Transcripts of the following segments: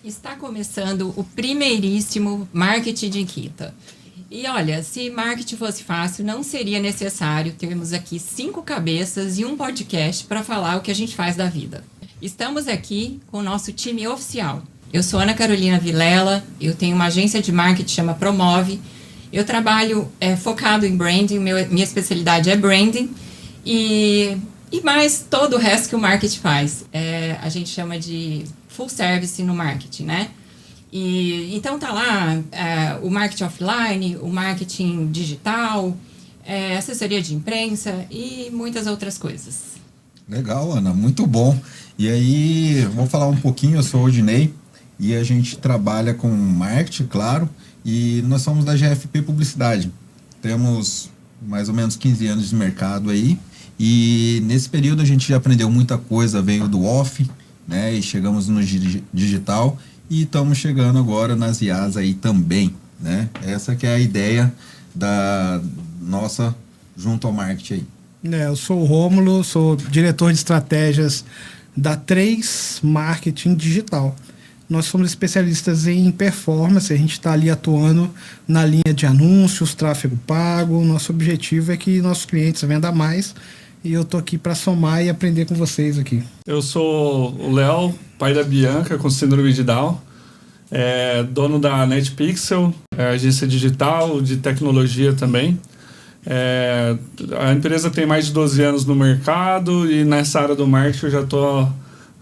Está começando o primeiríssimo Marketing de Quinta. E olha, se marketing fosse fácil, não seria necessário termos aqui 5 cabeças e um podcast para falar o que a gente faz da vida. Estamos aqui com o nosso time oficial. Eu sou Ana Carolina Vilela, eu tenho uma agência de marketing que chama Promove. Eu trabalho focado em branding, minha especialidade é branding e mais todo o resto que o marketing faz. A gente chama de full service no marketing, né? E então tá lá o marketing offline, o marketing digital, assessoria de imprensa e muitas outras coisas. Legal, Ana, muito bom. E aí, vou falar um pouquinho, eu sou o Odinei e a gente trabalha com marketing, claro, e nós somos da GFP Publicidade. Temos mais ou menos 15 anos de mercado aí e nesse período a gente já aprendeu muita coisa, veio do off, né, e chegamos no digital e estamos chegando agora nas IAs aí também, né? Essa que é a ideia da nossa junto ao marketing aí. Eu sou o Rômulo, sou diretor de estratégias da 3 Marketing Digital. Nós somos especialistas em performance, a gente está ali atuando na linha de anúncios, tráfego pago. Nosso objetivo é que nossos clientes vendam mais e eu estou aqui para somar e aprender com vocês aqui. Eu sou o Léo, pai da Bianca, com síndrome de Down, dono da NetPixel, agência digital, de tecnologia também. A empresa tem mais de 12 anos no mercado e nessa área do marketing eu já estou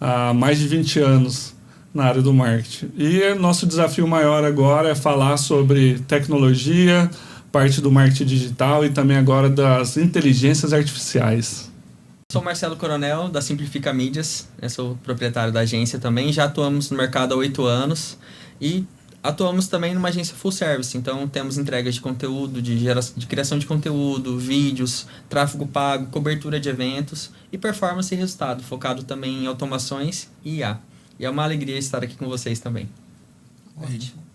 há mais de 20 anos na área do marketing. E nosso desafio maior agora é falar sobre tecnologia, parte do marketing digital e também agora das inteligências artificiais. Sou Marcelo Coronel, da Simplifica Mídias, eu sou proprietário da agência também, já atuamos no mercado há 8 anos e atuamos também numa agência full service, então temos entregas de conteúdo, de criação de conteúdo, vídeos, tráfego pago, cobertura de eventos e performance e resultado, focado também em automações e IA. E é uma alegria estar aqui com vocês também. Ótimo.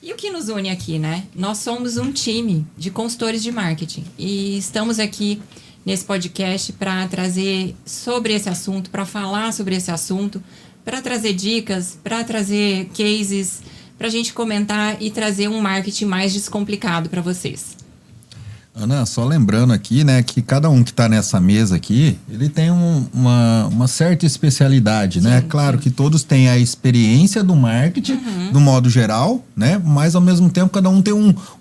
E o que nos une aqui, né? Nós somos um time de consultores de marketing e estamos aqui nesse podcast para trazer sobre esse assunto, para falar sobre esse assunto, para trazer dicas, para trazer cases, para a gente comentar e trazer um marketing mais descomplicado para vocês. Ana, só lembrando aqui, né, que cada um que está nessa mesa aqui, ele tem uma certa especialidade, né? Claro que todos têm a experiência do marketing, do modo geral, né? Mas ao mesmo tempo cada um tem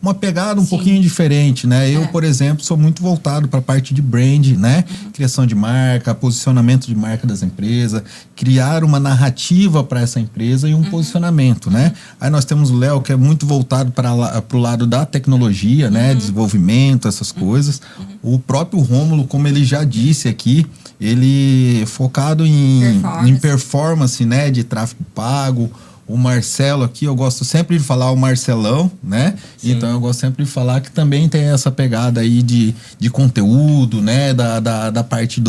uma pegada um pouquinho diferente, né? Eu, por exemplo, sou muito voltado para a parte de brand, né? Criação de marca, posicionamento de marca das empresas, criar uma narrativa para essa empresa e um posicionamento, né? Aí nós temos o Léo, que é muito voltado para o lado da tecnologia, né? Desenvolvimento, essas coisas. O próprio Rômulo, como ele já disse aqui, ele é focado em performance, né, de tráfego pago. O Marcelo aqui, eu gosto sempre de falar o Marcelão, né? Sim. Então eu gosto sempre de falar que também tem essa pegada aí de conteúdo, né? Da parte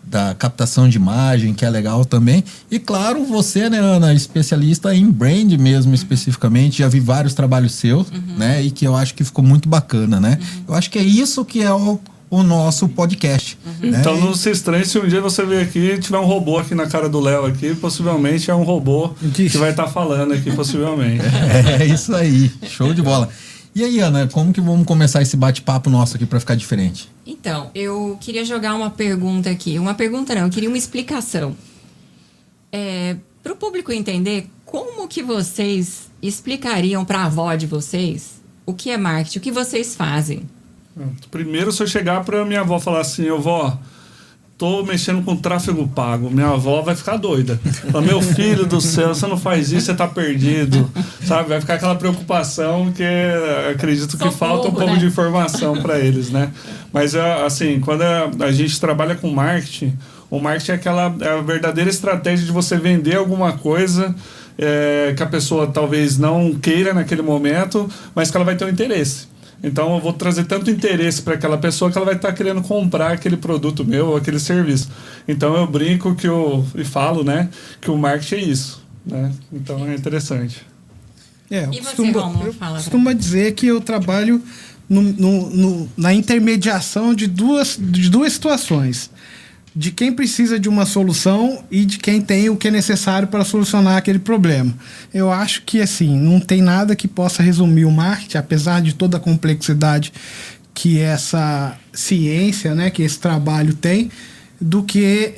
da captação de imagem, que é legal também. E claro, você, né, Ana, especialista em brand mesmo, especificamente. Já vi vários trabalhos seus, né? E que eu acho que ficou muito bacana, né? Eu acho que é isso que é o nosso podcast. Né? Então não se estranhe se um dia você vir aqui e tiver um robô aqui na cara do Léo aqui, possivelmente é um robô que vai estar falando aqui, possivelmente. É isso aí, show de bola. E aí, Ana, como que vamos começar esse bate-papo nosso aqui para ficar diferente? Então, eu queria jogar uma pergunta aqui. Uma pergunta não, eu queria uma explicação. Para o público entender, como que vocês explicariam para a avó de vocês o que é marketing, o que vocês fazem? Primeiro, se eu chegar para minha avó e falar assim, vó, tô mexendo com tráfego pago, minha avó vai ficar doida. Fala, meu filho do céu, você não faz isso, você tá perdido. Sabe? Vai ficar aquela preocupação que acredito que falta um pouco de informação para eles, né? Mas, assim, quando a gente trabalha com marketing, o marketing é a verdadeira estratégia de você vender alguma coisa que a pessoa talvez não queira naquele momento, mas que ela vai ter um interesse. Então eu vou trazer tanto interesse para aquela pessoa que ela vai estar querendo comprar aquele produto meu ou aquele serviço. Então eu brinco e falo, né, que o marketing é isso, né? Então é interessante. E você, Romulo, fala? Eu costumo dizer que eu trabalho na intermediação de duas situações. de quem precisa de uma solução e de quem tem o que é necessário para solucionar aquele problema. Eu acho que, assim, não tem nada que possa resumir o marketing, apesar de toda a complexidade que essa ciência, né, que esse trabalho tem, do que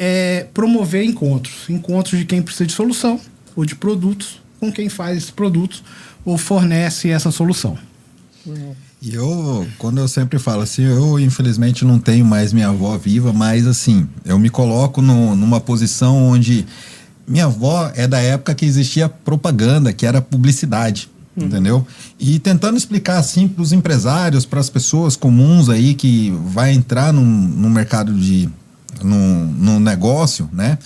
promover encontros de quem precisa de solução ou de produtos com quem faz esses produtos ou fornece essa solução. E quando eu sempre falo assim, eu infelizmente não tenho mais minha avó viva, mas assim, eu me coloco numa posição onde minha avó é da época que existia propaganda, que era publicidade, entendeu? E tentando explicar assim para os empresários, para as pessoas comuns aí que vai entrar no mercado no negócio, né?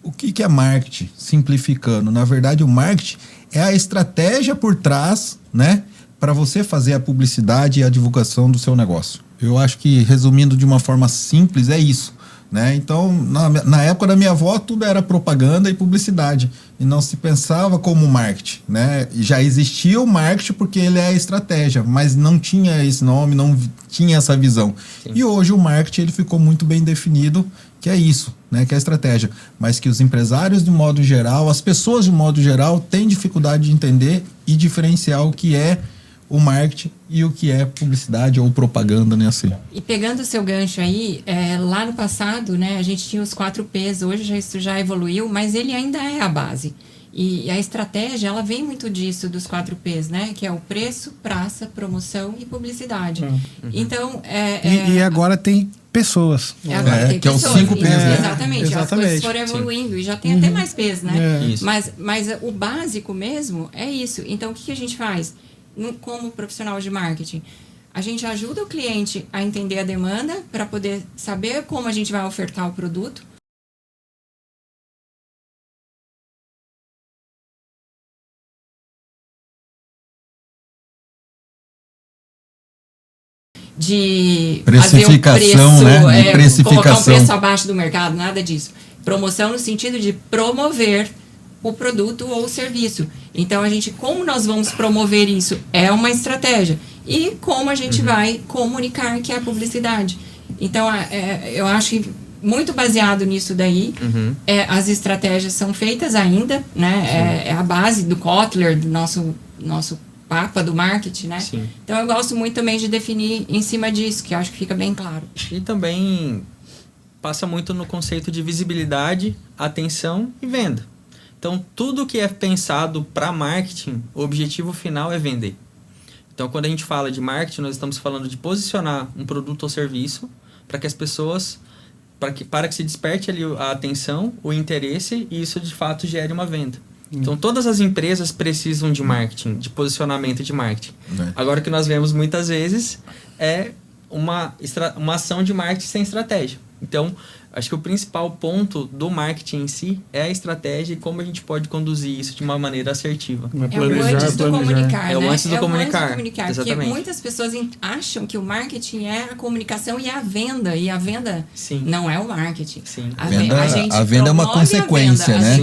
O que é marketing? Simplificando, na verdade o marketing é a estratégia por trás, né? Para você fazer a publicidade e a divulgação do seu negócio. Eu acho que, resumindo de uma forma simples, é isso, né? Então, na época da minha avó, tudo era propaganda e publicidade. E não se pensava como marketing, né? E já existia o marketing porque ele é a estratégia, mas não tinha esse nome, não tinha essa visão. Sim. E hoje o marketing ele ficou muito bem definido, que é isso, né? Que é a estratégia. Mas que os empresários, de modo geral, as pessoas, de modo geral, têm dificuldade de entender e diferenciar o que é o marketing e o que é publicidade ou propaganda, né, assim. E pegando o seu gancho aí, lá no passado, né, a gente tinha os 4 P's, hoje isso já evoluiu, mas ele ainda é a base. E a estratégia, ela vem muito disso, dos 4 P's, né, que é o preço, praça, promoção e publicidade. Então, E agora tem pessoas. Agora tem que pessoas, é os 5 P's, né? Exatamente, as coisas foram evoluindo e já tem até mais P's, né? Mas o básico mesmo é isso. Então, o que a gente faz? Como profissional de marketing, a gente ajuda o cliente a entender a demanda para poder saber como a gente vai ofertar o produto. De precificação, fazer o preço, né? De precificação. Colocar um preço abaixo do mercado, nada disso. Promoção no sentido de promover o produto ou o serviço. Então, como nós vamos promover isso? É uma estratégia. E como a gente vai comunicar, que é a publicidade. Então, eu acho que muito baseado nisso daí, as estratégias são feitas ainda, né? É a base do Kotler, do nosso papa do marketing, né? Sim. Então, eu gosto muito também de definir em cima disso, que eu acho que fica bem claro. E também passa muito no conceito de visibilidade, atenção e venda. Então, tudo que é pensado para marketing, o objetivo final é vender. Então, quando a gente fala de marketing, nós estamos falando de posicionar um produto ou serviço para que as pessoas, para que se desperte ali a atenção, o interesse e isso de fato gere uma venda. Então, todas as empresas precisam de marketing, de posicionamento de marketing. Agora, o que nós vemos muitas vezes é uma ação de marketing sem estratégia. Então, acho que o principal ponto do marketing em si é a estratégia e como a gente pode conduzir isso de uma maneira assertiva. É o antes do comunicar, né? É o antes do comunicar. Exatamente. Porque muitas pessoas acham que o marketing é a comunicação e a venda. E a venda não é o marketing. Sim. A venda é uma consequência, né?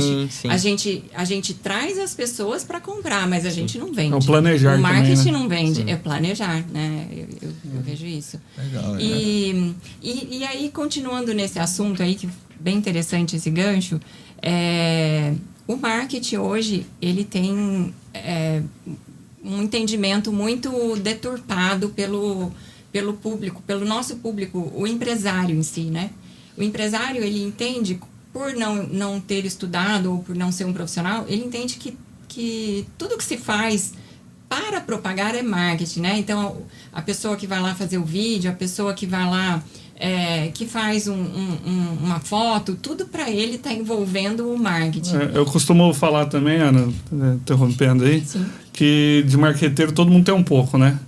A gente traz as pessoas para comprar, mas a gente não vende. É o planejar. O marketing também, né? não vende, é planejar, né? Eu vejo isso. Legal, e aí, continuando nesse assunto aí, que bem interessante esse gancho, o marketing hoje, ele tem um entendimento muito deturpado pelo público, pelo nosso público, o empresário em si, né? O empresário, ele entende, por não ter estudado ou por não ser um profissional, ele entende que tudo que se faz para propagar é marketing, né? Então, a pessoa que vai lá fazer o vídeo, a pessoa que vai lá que faz uma foto, tudo para ele está envolvendo o marketing. Eu costumo falar também, Ana, interrompendo aí, que de marqueteiro todo mundo tem um pouco, né?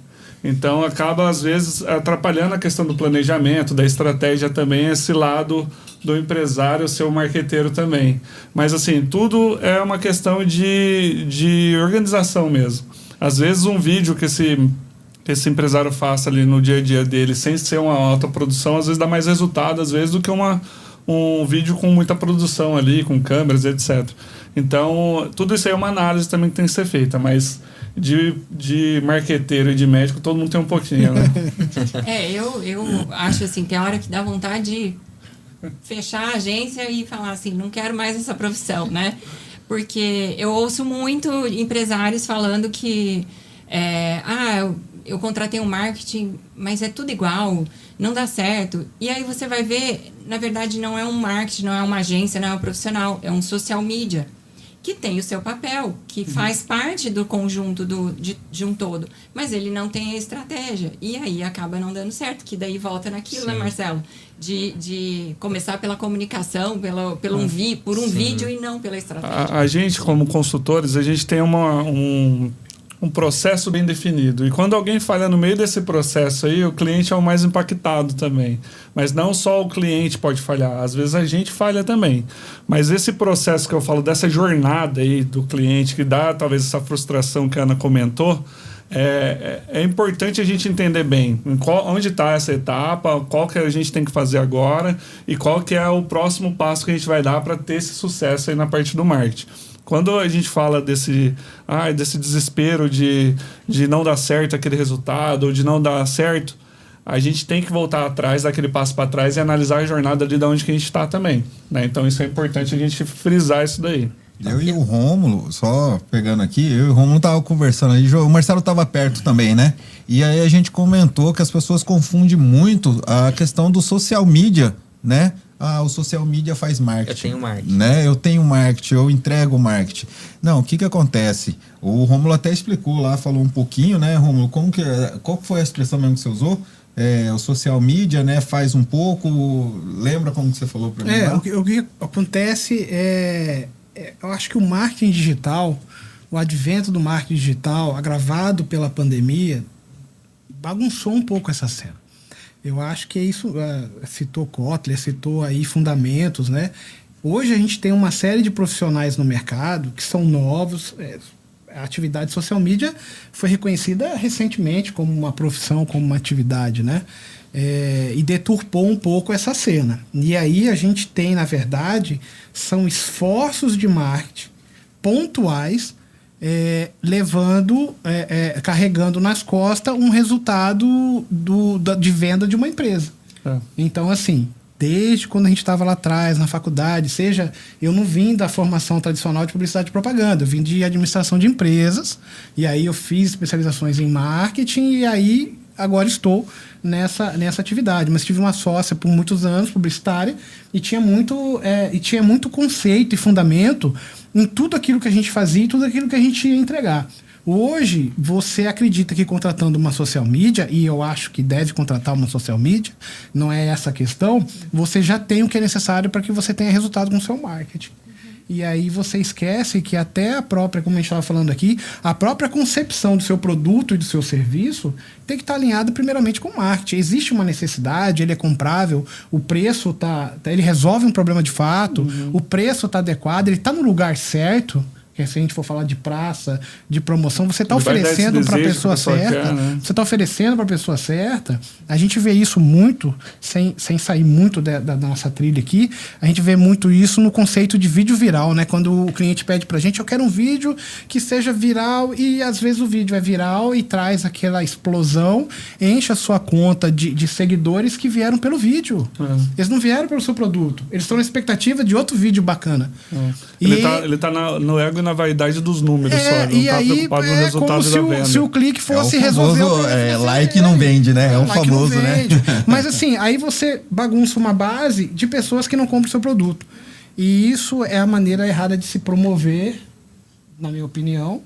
Então acaba, às vezes, atrapalhando a questão do planejamento, da estratégia também, esse lado do empresário ser o marqueteiro também. Mas, assim, tudo é uma questão de organização mesmo. Às vezes, um vídeo que esse empresário faça ali no dia a dia dele, sem ser uma alta produção, às vezes dá mais resultado, às vezes, do que um vídeo com muita produção ali, com câmeras, etc. Então, tudo isso aí é uma análise também que tem que ser feita, mas de marqueteiro e de médico, todo mundo tem um pouquinho, né? Eu acho assim, tem hora que dá vontade de fechar a agência e falar assim, não quero mais essa profissão, né? Porque eu ouço muito empresários falando que eu contratei um marketing, mas é tudo igual, não dá certo. E aí você vai ver, na verdade, não é um marketing, não é uma agência, não é um profissional, é um social media, que tem o seu papel, que faz parte do conjunto de um todo, mas ele não tem a estratégia. E aí acaba não dando certo, que daí volta naquilo, né, Marcelo? De começar pela comunicação, por um vídeo e não pela estratégia. A gente, como consultores, a gente tem um processo bem definido. E quando alguém falha no meio desse processo aí, o cliente é o mais impactado também. Mas não só o cliente pode falhar, às vezes a gente falha também. Mas esse processo que eu falo, dessa jornada aí do cliente, que dá talvez essa frustração que a Ana comentou, é importante a gente entender bem onde está essa etapa, qual que a gente tem que fazer agora e qual que é o próximo passo que a gente vai dar para ter esse sucesso aí na parte do marketing. Quando a gente fala desse desespero de não dar certo aquele resultado, ou de não dar certo, a gente tem que voltar atrás, dar aquele passo para trás e analisar a jornada ali de onde que a gente está também, né? Então isso é importante a gente frisar isso daí. Eu e o Rômulo, só pegando aqui, eu e o Rômulo tava conversando ali, o Marcelo tava perto também, né? E aí a gente comentou que as pessoas confundem muito a questão do social media, né? O social media faz marketing. Eu tenho marketing. Né? Eu tenho marketing, eu entrego marketing. Não, o que acontece? O Rômulo até explicou lá, falou um pouquinho, né, Rômulo? Qual foi a expressão mesmo que você usou? O social media, né, faz um pouco... Lembra como que você falou para mim? O que acontece eu acho que o marketing digital, o advento do marketing digital, agravado pela pandemia, bagunçou um pouco essa cena. Eu acho que isso, citou Kotler, citou aí fundamentos, né? Hoje a gente tem uma série de profissionais no mercado que são novos. A atividade social media foi reconhecida recentemente como uma profissão, como uma atividade, né? E deturpou um pouco essa cena. E aí a gente tem, na verdade, são esforços de marketing pontuais carregando nas costas um resultado de venda de uma empresa. Então, assim, desde quando a gente estava lá atrás, na faculdade, eu não vim da formação tradicional de publicidade e propaganda, eu vim de administração de empresas, e aí eu fiz especializações em marketing, e aí agora estou nessa atividade. Mas tive uma sócia por muitos anos, publicitária, e tinha muito conceito e fundamento em tudo aquilo que a gente fazia e tudo aquilo que a gente ia entregar. Hoje, você acredita que contratando uma social media, e eu acho que deve contratar uma social media, não é essa a questão, você já tem o que é necessário para que você tenha resultado com o seu marketing. E aí você esquece que até a própria, como a gente estava falando aqui, a própria concepção do seu produto e do seu serviço tem que estar alinhada primeiramente com o marketing. Existe uma necessidade, ele é comprável, o preço ele resolve um problema de fato, o preço está adequado, ele está no lugar certo. Porque se a gente for falar de praça, de promoção, você está oferecendo para a pessoa certa. Né? Você está oferecendo para a pessoa certa. A gente vê isso muito, sem sair muito da nossa trilha aqui, a gente vê muito isso no conceito de vídeo viral, né? Quando o cliente pede para a gente, eu quero um vídeo que seja viral, e às vezes o vídeo é viral e traz aquela explosão, enche a sua conta de seguidores que vieram pelo vídeo. Eles não vieram pelo seu produto. Eles estão na expectativa de outro vídeo bacana. Ele tá no ego, na vaidade dos números só, não tá preocupado no resultado da venda. Se o clique fosse resolver o like não vende, né? É o famoso, né? Mas assim, aí você bagunça uma base de pessoas que não compram o seu produto. E isso é a maneira errada de se promover, na minha opinião,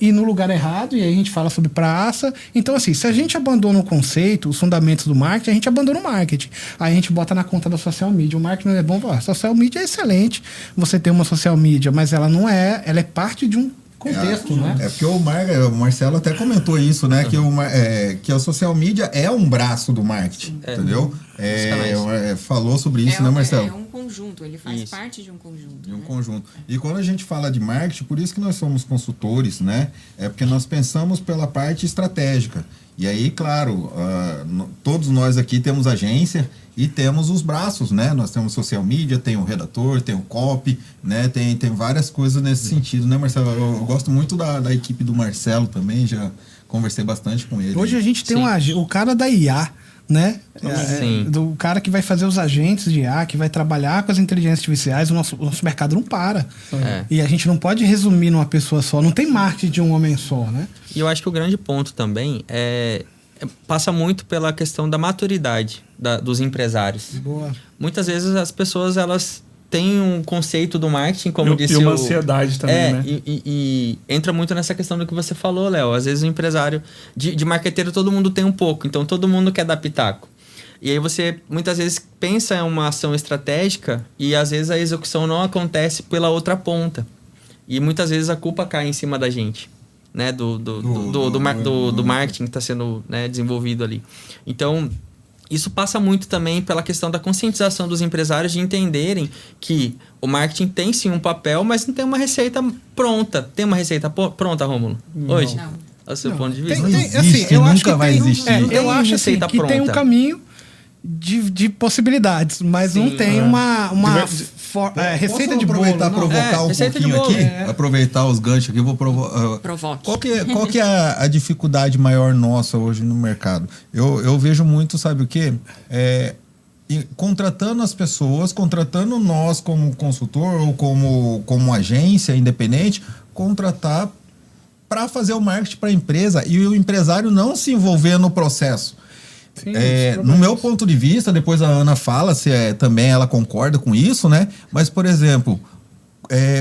e no lugar errado, e aí a gente fala sobre praça. Então, assim, se a gente abandona o conceito, os fundamentos do marketing, a gente abandona o marketing. Aí a gente bota na conta da social media. O marketing não é bom, a social media é excelente. Você tem uma social media, mas ela não é, ela é parte de um contexto, né? Porque o Marcelo até comentou isso, né? Que a social media é um braço do marketing, entendeu? Falou sobre isso, né, Marcelo? É um conjunto, ele faz parte de um conjunto. Conjunto. E quando a gente fala de marketing, por isso que nós somos consultores, né? É porque nós pensamos pela parte estratégica. E aí, claro, todos nós aqui temos agência e temos os braços, né? Nós temos social media, tem o redator, tem o copy, né? Tem várias coisas nesse sentido, né, Marcelo? Eu gosto muito da equipe do Marcelo também, já conversei bastante com ele. Hoje a gente tem o cara da IA. né? Sim. Do cara que vai fazer os agentes de IA, que vai trabalhar com as inteligências artificiais, o nosso mercado não para. E a gente não pode resumir numa pessoa só. Não tem marketing de um homem só, né? E eu acho que o grande ponto também passa muito pela questão da maturidade dos empresários. Boa. Muitas vezes as pessoas, elas têm um conceito do marketing, como disse e uma ansiedade também, né? E entra muito nessa questão do que você falou, Léo. Às vezes o empresário, de marqueteiro, todo mundo tem um pouco. Então, todo mundo quer dar pitaco. E aí você, muitas vezes, pensa em uma ação estratégica e, às vezes, a execução não acontece pela outra ponta. E, muitas vezes, a culpa cai em cima da gente, né? Do marketing que está sendo, né, desenvolvido ali. Então, isso passa muito também pela questão da conscientização dos empresários de entenderem que o marketing tem sim um papel, mas não tem uma receita pronta. Tem uma receita pronta, Rômulo? Hoje? Não. Do seu ponto de vista? Não existe, eu acho nunca que vai tem, existir. eu acho assim, receita que tem um pronta. caminho de possibilidades, mas Sim, não tem uma receita Posso de bolo. aproveitar não. provocar um receita de pouquinho bolo, aqui? Aproveitar os ganchos aqui, eu vou provocar. Provoque. Qual que é a dificuldade maior nossa hoje no mercado? Eu vejo muito, sabe o quê? Contratando as pessoas, contratando nós como consultor ou como agência independente, contratar para fazer o marketing para a empresa e o empresário não se envolver no processo. Sim, No meu ponto de vista, depois a Ana fala se também ela concorda com isso, né? Mas, por exemplo,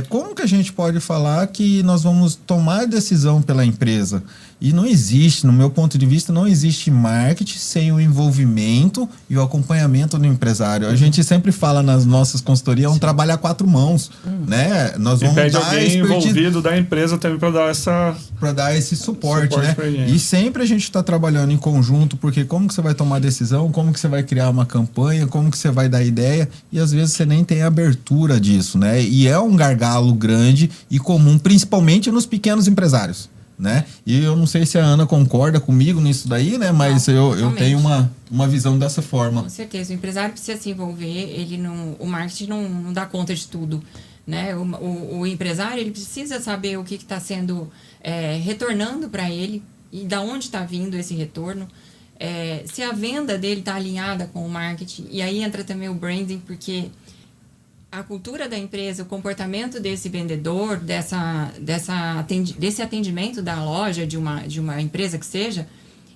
como que a gente pode falar que nós vamos tomar decisão pela empresa? E não existe, no meu ponto de vista, não existe marketing sem o envolvimento e o acompanhamento do empresário. A gente sempre fala nas nossas consultorias, é um trabalho a 4 mãos, né? Nós E vamos pede dar alguém envolvido da empresa também para dar esse suporte, Suporte né? pra gente. E sempre a gente está trabalhando em conjunto, porque como que você vai tomar decisão, como que você vai criar uma campanha, como que você vai dar ideia, e às vezes você nem tem abertura disso, né? E é um gargalo grande e comum, principalmente nos pequenos empresários, né? E eu não sei se a Ana concorda comigo nisso daí, né? Mas eu tenho uma visão dessa forma. Com certeza, o empresário precisa se envolver, o marketing não dá conta de tudo, né? O empresário, ele precisa saber o que está sendo retornando para ele e da onde está vindo esse retorno, se a venda dele está alinhada com o marketing, e aí entra também o branding, porque a cultura da empresa, o comportamento desse vendedor, desse atendimento da loja, de uma empresa que seja,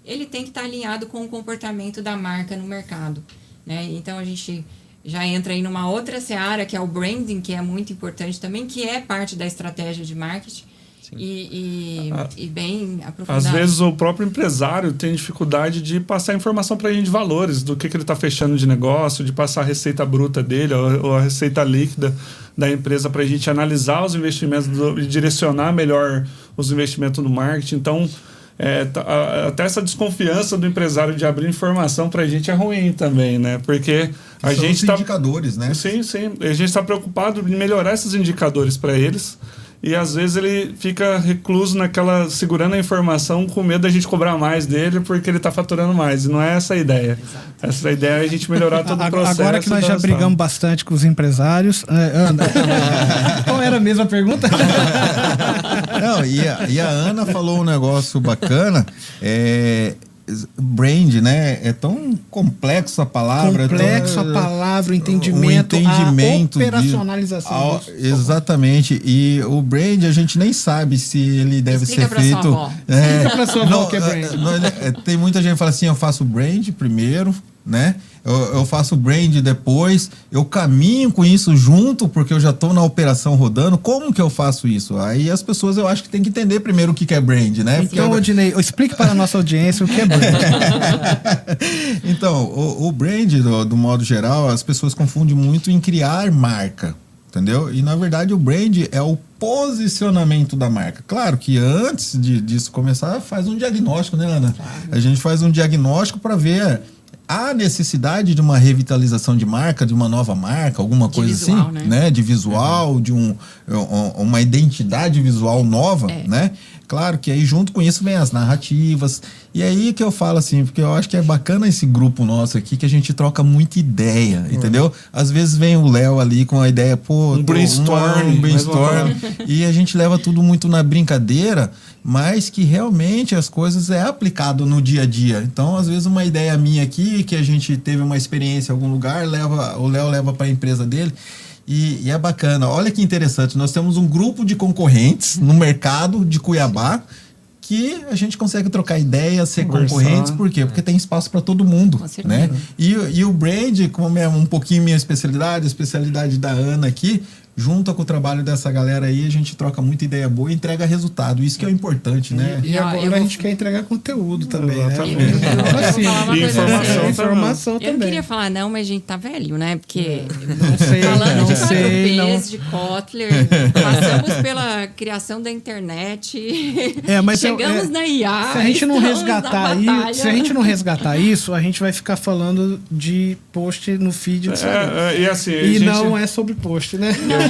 ele tem que estar alinhado com o comportamento da marca no mercado, né? Então, a gente já entra aí numa outra seara, que é o branding, que é muito importante também, que é parte da estratégia de marketing. E bem aprofundado. Às vezes o próprio empresário tem dificuldade de passar informação para a gente de valores, do que ele está fechando de negócio, de passar a receita bruta dele ou a receita líquida da empresa para a gente analisar os investimentos e direcionar melhor os investimentos no marketing. Então, até essa desconfiança do empresário de abrir informação para a gente é ruim também, né? Porque a gente está... indicadores, né? Sim. A gente está preocupado em melhorar esses indicadores para eles. E às vezes ele fica recluso segurando a informação com medo da gente cobrar mais dele porque ele está faturando mais. E não é essa a ideia. Exato. Essa ideia é a gente melhorar todo o processo. Agora que nós já brigamos bastante com os empresários. Ana, qual era a mesma pergunta? Não, e a Ana falou um negócio bacana. Brand, né? É tão complexo a palavra. Complexo a palavra, o entendimento, a operacionalização. Exatamente. E o brand, a gente nem sabe se ele deve ser feito. Explica pra sua avó o que é brand. Tem muita gente que fala assim: eu faço brand primeiro, né? Eu faço brand depois, eu caminho com isso junto, porque eu já estou na operação rodando. Como que eu faço isso? Aí as pessoas, eu acho que tem que entender primeiro o que é brand, né? Então, Odinei, explique para a nossa audiência o que é brand. Então, o brand, do modo geral, as pessoas confundem muito em criar marca, entendeu? E, na verdade, o brand é o posicionamento da marca. Claro que antes disso começar, faz um diagnóstico, né, Ana? Claro. A gente faz um diagnóstico para ver a necessidade de uma revitalização de marca, de uma nova marca, alguma coisa visual, assim, né? De visual, de uma identidade visual nova, né? Claro que aí junto com isso vem as narrativas. E aí que eu falo assim, porque eu acho que é bacana esse grupo nosso aqui, que a gente troca muita ideia, entendeu? Às vezes vem o Léo ali com a ideia, pô... Um brainstorm. E a gente leva tudo muito na brincadeira, mas que realmente as coisas é aplicado no dia a dia. Então, às vezes, uma ideia minha aqui, que a gente teve uma experiência em algum lugar, o Léo leva para a empresa dele. E é bacana. Olha que interessante. Nós temos um grupo de concorrentes no mercado de Cuiabá que a gente consegue trocar ideias, ser concorrentes. Por quê? Porque tem espaço para todo mundo, né? E o brand, como é um pouquinho minha especialidade, a especialidade da Ana aqui, junto com o trabalho dessa galera aí, a gente troca muita ideia boa e entrega resultado. Isso que é o importante, né? E agora a gente quer entregar conteúdo também, né? E informação também. Eu não queria falar não, mas a gente tá velho, né? Porque falando de Saint-Tropez, de Kotler, passamos pela criação da internet, mas chegamos na IA. Se a gente não resgatar isso, a gente vai ficar falando de post no feed do e não é sobre post, né? Não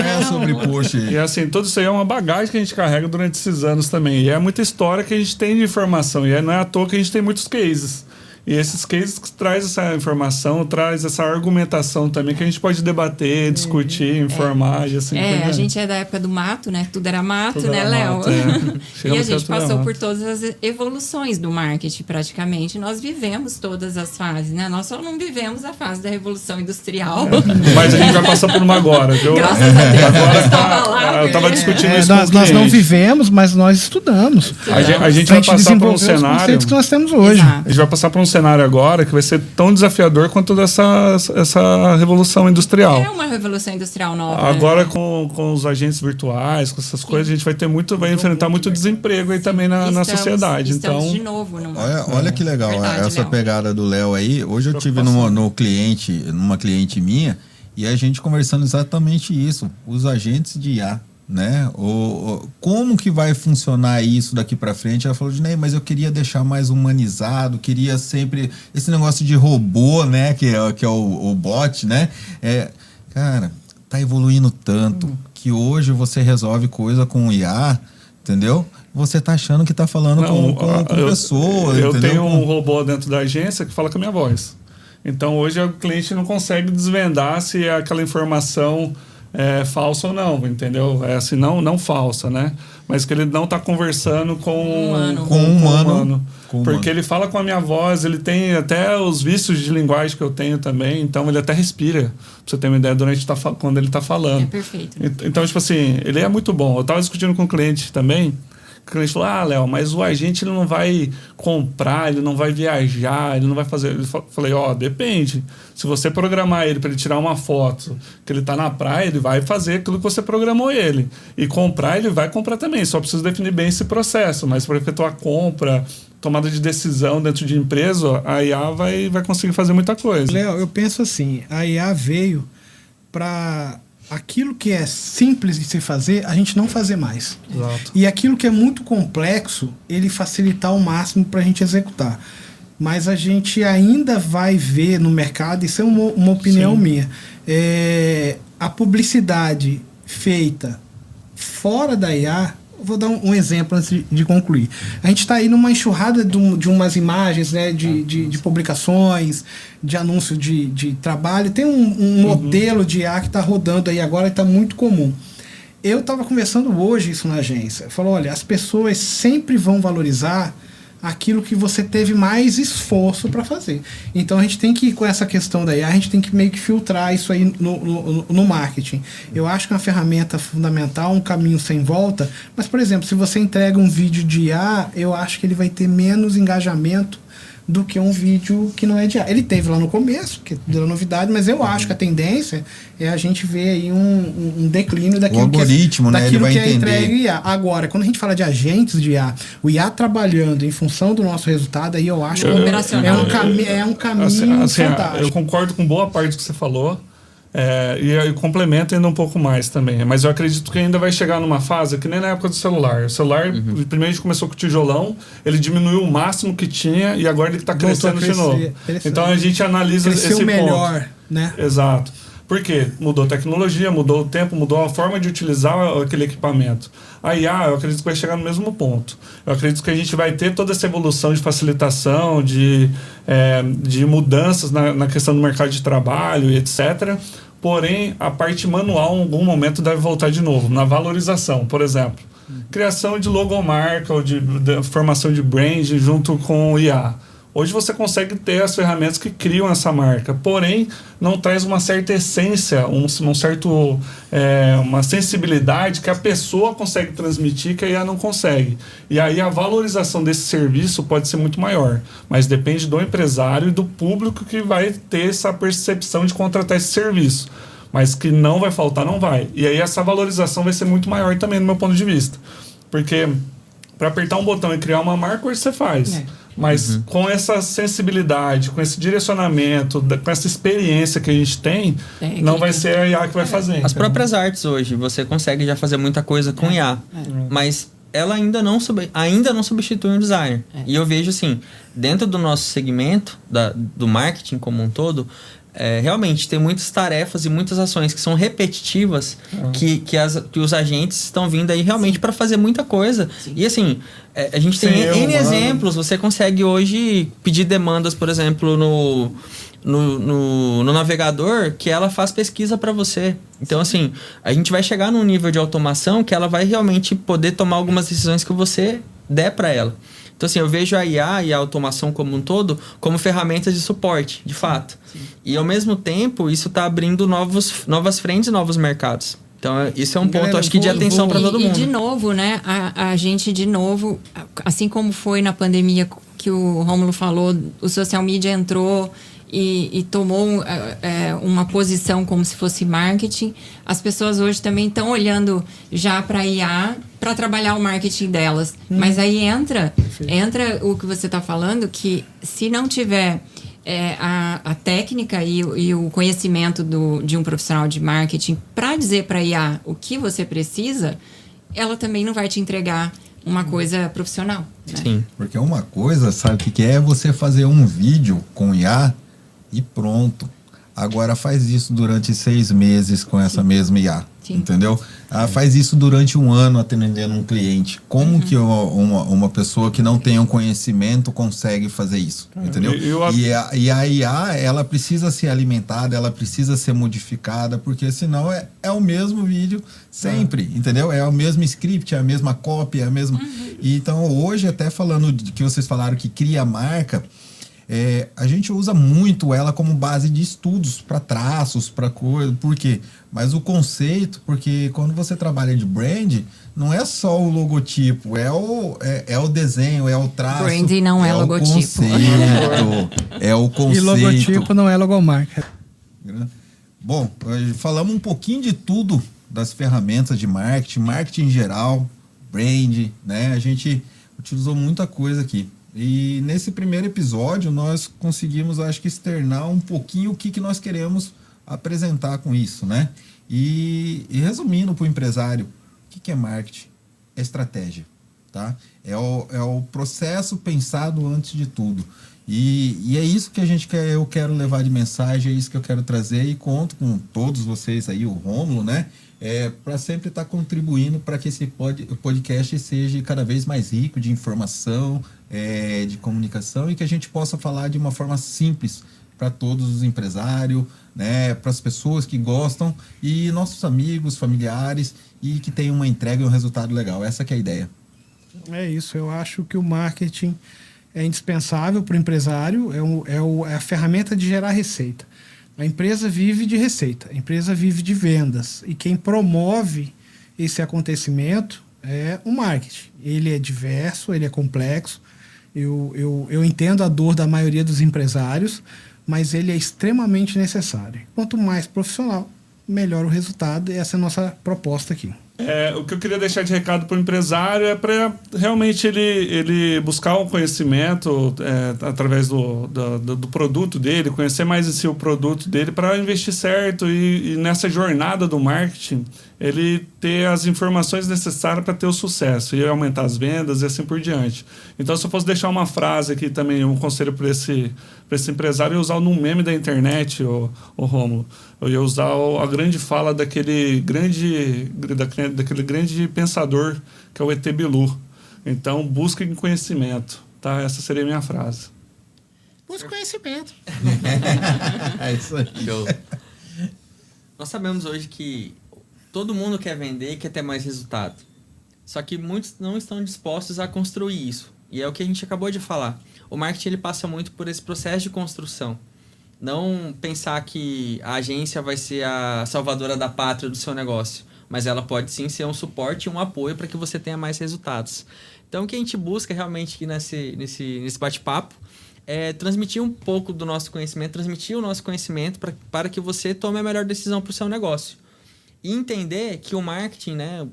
é sobre post. E assim, tudo isso aí é uma bagagem que a gente carrega durante esses anos também. E é muita história que a gente tem de informação. E não é à toa que a gente tem muitos cases. E esses cases que traz essa informação, traz essa argumentação também que a gente pode debater, discutir, informar e assim. A gente é da época do mato, né? Tudo era mato, né, Léo? E a gente passou por todas as evoluções do marketing, praticamente. Nós vivemos todas as fases, né? Nós só não vivemos a fase da Revolução Industrial. Mas a gente vai passar por uma agora, viu? Graças a Deus. Eu estava discutindo isso com nós não vivemos, mas nós estudamos. A gente vai passar por um cenário que nós temos hoje. A gente vai passar por um cenário agora que vai ser tão desafiador quanto essa revolução industrial. É uma revolução industrial nova. Agora com os agentes virtuais, com essas coisas, a gente vai enfrentar muito desemprego aí também na sociedade. Estamos então, de novo. Olha que legal. Verdade, essa Léo. Pegada do Léo aí. Hoje eu tive numa cliente minha, e a gente conversando exatamente isso. Os agentes de IA. Né? Como que vai funcionar isso daqui para frente? Ela falou de Ney, mas eu queria deixar mais humanizado, queria sempre esse negócio de robô, né? Que é o bot, né? Cara, tá evoluindo tanto que hoje você resolve coisa com IA, entendeu? Você tá achando que tá falando com pessoa. Eu entendeu? tenho um robô dentro da agência que fala com a minha voz. Então hoje o cliente não consegue desvendar se aquela informação é falsa ou não, entendeu? É assim, não falsa, né? Mas que ele não está conversando com um humano. Porque ele fala com a minha voz, ele tem até os vícios de linguagem que eu tenho também, então ele até respira, pra você ter uma ideia, quando ele está falando. É perfeito. Né? Então, tipo assim, ele é muito bom. Eu estava discutindo com um cliente também, o cliente falou, Léo, mas o agente ele não vai comprar, ele não vai viajar, ele não vai fazer... Eu falei, depende. Se você programar ele para ele tirar uma foto que ele está na praia, ele vai fazer aquilo que você programou ele. E comprar, ele vai comprar também. Só precisa definir bem esse processo. Mas para efetuar compra, tomada de decisão dentro de empresa, a IA vai conseguir fazer muita coisa. Léo, eu penso assim, a IA veio para... aquilo que é simples de se fazer, a gente não fazer mais. Exato. E aquilo que é muito complexo, ele facilitar ao máximo para a gente executar. Mas a gente ainda vai ver no mercado, isso é uma opinião minha, a publicidade feita fora da IA. Vou dar um exemplo antes de concluir. A gente está aí numa enxurrada de umas imagens, né, de publicações, de anúncio de trabalho. Tem um modelo de IA que está rodando aí agora e está muito comum. Eu estava conversando hoje isso na agência. Falou, olha, as pessoas sempre vão valorizar aquilo que você teve mais esforço para fazer. Então a gente tem que, com essa questão da IA, a gente tem que meio que filtrar isso aí no marketing. Eu acho que é uma ferramenta fundamental, um caminho sem volta, mas, por exemplo, se você entrega um vídeo de IA, eu acho que ele vai ter menos engajamento do que um vídeo que não é de IA. Ele teve lá no começo, que deu novidade, mas eu acho que a tendência é a gente ver aí um declínio daquilo, algoritmo, daquilo né? que é entregue IA. Agora, quando a gente fala de agentes de IA, o IA trabalhando em função do nosso resultado, aí eu acho que é um caminho fantástico. Eu concordo com boa parte do que você falou. E eu complemento ainda um pouco mais também. Mas eu acredito que ainda vai chegar numa fase que nem na época do celular. O celular, primeiro a gente começou com o tijolão, ele diminuiu o máximo que tinha e agora ele está crescendo de novo. Então a gente analisa esse melhor, ponto. Né? Exato. Por quê? Mudou a tecnologia, mudou o tempo, mudou a forma de utilizar aquele equipamento. A IA, eu acredito que vai chegar no mesmo ponto. Eu acredito que a gente vai ter toda essa evolução de facilitação, de mudanças na questão do mercado de trabalho e etc. Porém, a parte manual, em algum momento, deve voltar de novo. Na valorização, por exemplo. Criação de logomarca ou de formação de brand junto com o IA. Hoje você consegue ter as ferramentas que criam essa marca, porém não traz uma certa essência, uma sensibilidade que a pessoa consegue transmitir que a IA não consegue. E aí a valorização desse serviço pode ser muito maior, mas depende do empresário e do público que vai ter essa percepção de contratar esse serviço. Mas que não vai faltar, não vai. E aí essa valorização vai ser muito maior também, no meu ponto de vista. Porque para apertar um botão e criar uma marca, hoje você faz. Mas com essa sensibilidade, com esse direcionamento, com essa experiência que a gente tem, não vai ser a IA que vai fazer. As próprias artes hoje, você consegue já fazer muita coisa com IA. Mas ela ainda não substitui um designer. E eu vejo assim, dentro do nosso segmento, do marketing como um todo, realmente tem muitas tarefas e muitas ações que são repetitivas que os agentes estão vindo aí realmente para fazer muita coisa. Sim. E assim, a gente tem N exemplos. Você consegue hoje pedir demandas, por exemplo, no navegador, que ela faz pesquisa para você. Então, assim, a gente vai chegar num nível de automação que ela vai realmente poder tomar algumas decisões que você der para ela. Então, assim, eu vejo a IA e a automação como um todo como ferramentas de suporte, de fato. Sim. E, ao mesmo tempo, isso está abrindo novas frentes e novos mercados. Então, isso é um ponto, acho que, de atenção para todo mundo. E, de novo, né, a gente, de novo, assim como foi na pandemia que o Rômulo falou, o social media entrou e tomou uma posição como se fosse marketing. As pessoas hoje também estão olhando já para a IA para trabalhar o marketing delas. Mas aí entra o que você está falando, que se não tiver a técnica e o conhecimento de um profissional de marketing para dizer para a IA o que você precisa, ela também não vai te entregar uma coisa profissional. Né? Sim. Porque uma coisa, sabe o que é você fazer um vídeo com IA e pronto. Agora faz isso durante 6 meses com essa mesma IA. Sim. Entendeu? Faz isso durante 1 ano atendendo um cliente. Como que uma pessoa que não tem um conhecimento consegue fazer isso? Entendeu? E a IA, ela precisa ser alimentada, ela precisa ser modificada, porque senão é o mesmo vídeo sempre, entendeu? É o mesmo script, é a mesma cópia, é a mesma... Então, hoje, até falando de que vocês falaram que cria marca, a gente usa muito ela como base de estudos para traços, para coisa. Por quê? Mas o conceito, porque quando você trabalha de brand, não é só o logotipo, é o desenho, é o traço. Branding não é logotipo. É o conceito. E logotipo não é logomarca. Bom, falamos um pouquinho de tudo das ferramentas de marketing em geral, brand, né? A gente utilizou muita coisa aqui. E nesse primeiro episódio nós conseguimos, acho que, externar um pouquinho o que nós queremos apresentar com isso, né? E resumindo para o empresário, o que é marketing? É estratégia, tá? É o processo pensado antes de tudo. E é isso que eu quero levar de mensagem, é isso que eu quero trazer, e conto com todos vocês aí, o Rômulo, né? Para sempre estar contribuindo para que esse podcast seja cada vez mais rico de informação, de comunicação, e que a gente possa falar de uma forma simples para todos os empresários, né, para as pessoas que gostam e nossos amigos, familiares, e que tenham uma entrega e um resultado legal. Essa que é a ideia. É isso, eu acho que o marketing é indispensável para o empresário, é a ferramenta de gerar receita. A empresa vive de receita, a empresa vive de vendas. E quem promove esse acontecimento é o marketing. Ele é diverso, ele é complexo. Eu entendo a dor da maioria dos empresários, mas ele é extremamente necessário. Quanto mais profissional, melhor o resultado. E essa é a nossa proposta aqui. O que eu queria deixar de recado para o empresário é para realmente ele buscar um conhecimento através do produto dele, conhecer mais em si o produto dele para investir certo. E nessa jornada do marketing, ele ter as informações necessárias para ter o sucesso e aumentar as vendas e assim por diante. Então, se eu fosse deixar uma frase aqui também, um conselho para esse empresário, eu ia usar num meme da internet, o Rômulo. Eu ia usar a grande fala daquele grande pensador que é o E.T. Bilu. Então, busquem conhecimento. Tá? Essa seria a minha frase. Busca conhecimento. É isso aí. Show. Nós sabemos hoje que todo mundo quer vender e quer ter mais resultado. Só que muitos não estão dispostos a construir isso. E é o que a gente acabou de falar. O marketing ele passa muito por esse processo de construção. Não pensar que a agência vai ser a salvadora da pátria do seu negócio. Mas ela pode sim ser um suporte e um apoio para que você tenha mais resultados. Então o que a gente busca realmente aqui nesse bate-papo é transmitir um pouco do nosso conhecimento, transmitir o nosso conhecimento para que você tome a melhor decisão para o seu negócio. E entender que o marketing, né,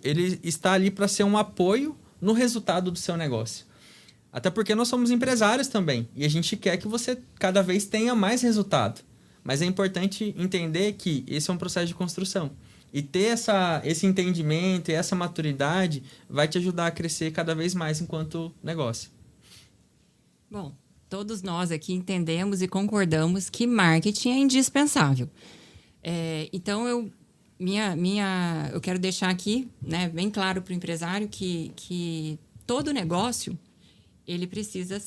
ele está ali para ser um apoio no resultado do seu negócio. Até porque nós somos empresários também. E a gente quer que você cada vez tenha mais resultado. Mas é importante entender que esse é um processo de construção. E ter esse entendimento e essa maturidade vai te ajudar a crescer cada vez mais enquanto negócio. Bom, todos nós aqui entendemos e concordamos que marketing é indispensável. Então, eu quero deixar aqui, né, bem claro para o empresário que todo negócio ele precisa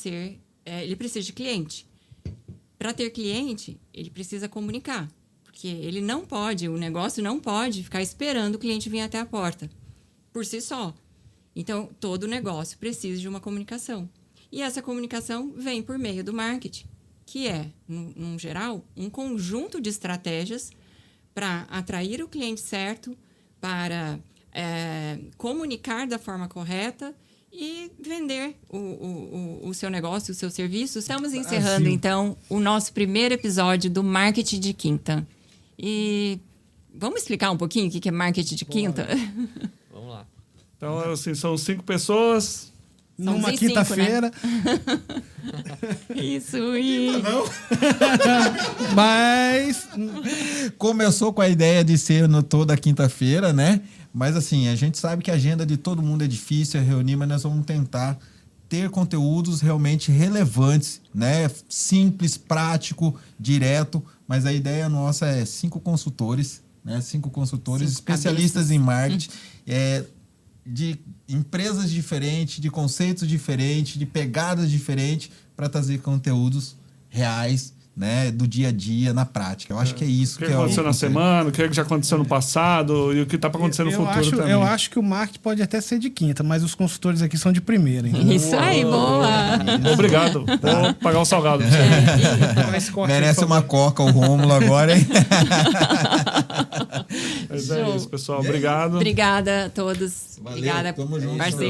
de cliente. Para ter cliente, ele precisa comunicar. Porque o negócio não pode ficar esperando o cliente vir até a porta, por si só. Então, todo negócio precisa de uma comunicação. E essa comunicação vem por meio do marketing, que é, num geral, um conjunto de estratégias para atrair o cliente certo, para comunicar da forma correta e vender o seu negócio, o seu serviço. Estamos encerrando, então, o nosso primeiro episódio do Marketing de Quinta. E vamos explicar um pouquinho o que é marketing de quinta? Vamos lá. Então, assim, são 5 pessoas. Numa 5, quinta-feira. Né? Isso, e... Mas... Começou com a ideia de ser toda quinta-feira, né? Mas assim, a gente sabe que a agenda de todo mundo é difícil, reunir, mas nós vamos tentar ter conteúdos realmente relevantes, né? Simples, prático, direto. Mas a ideia nossa é 5 consultores, né? 5 consultores especialistas em marketing, de empresas diferentes, de conceitos diferentes, de pegadas diferentes, para trazer conteúdos reais, né, do dia a dia, na prática. Eu acho que é isso. O que aconteceu na semana, o que já aconteceu no passado e o que está para acontecer no futuro também. Eu acho que o marketing pode até ser de quinta, mas os consultores aqui são de primeira. Então. Isso aí, boa! Obrigado. Vou pagar o salgado. Merece uma coca o Rômulo agora, hein? Mas é isso, pessoal. Obrigado. Obrigada a todos. Valeu, Obrigada, tamo junto. parceiro.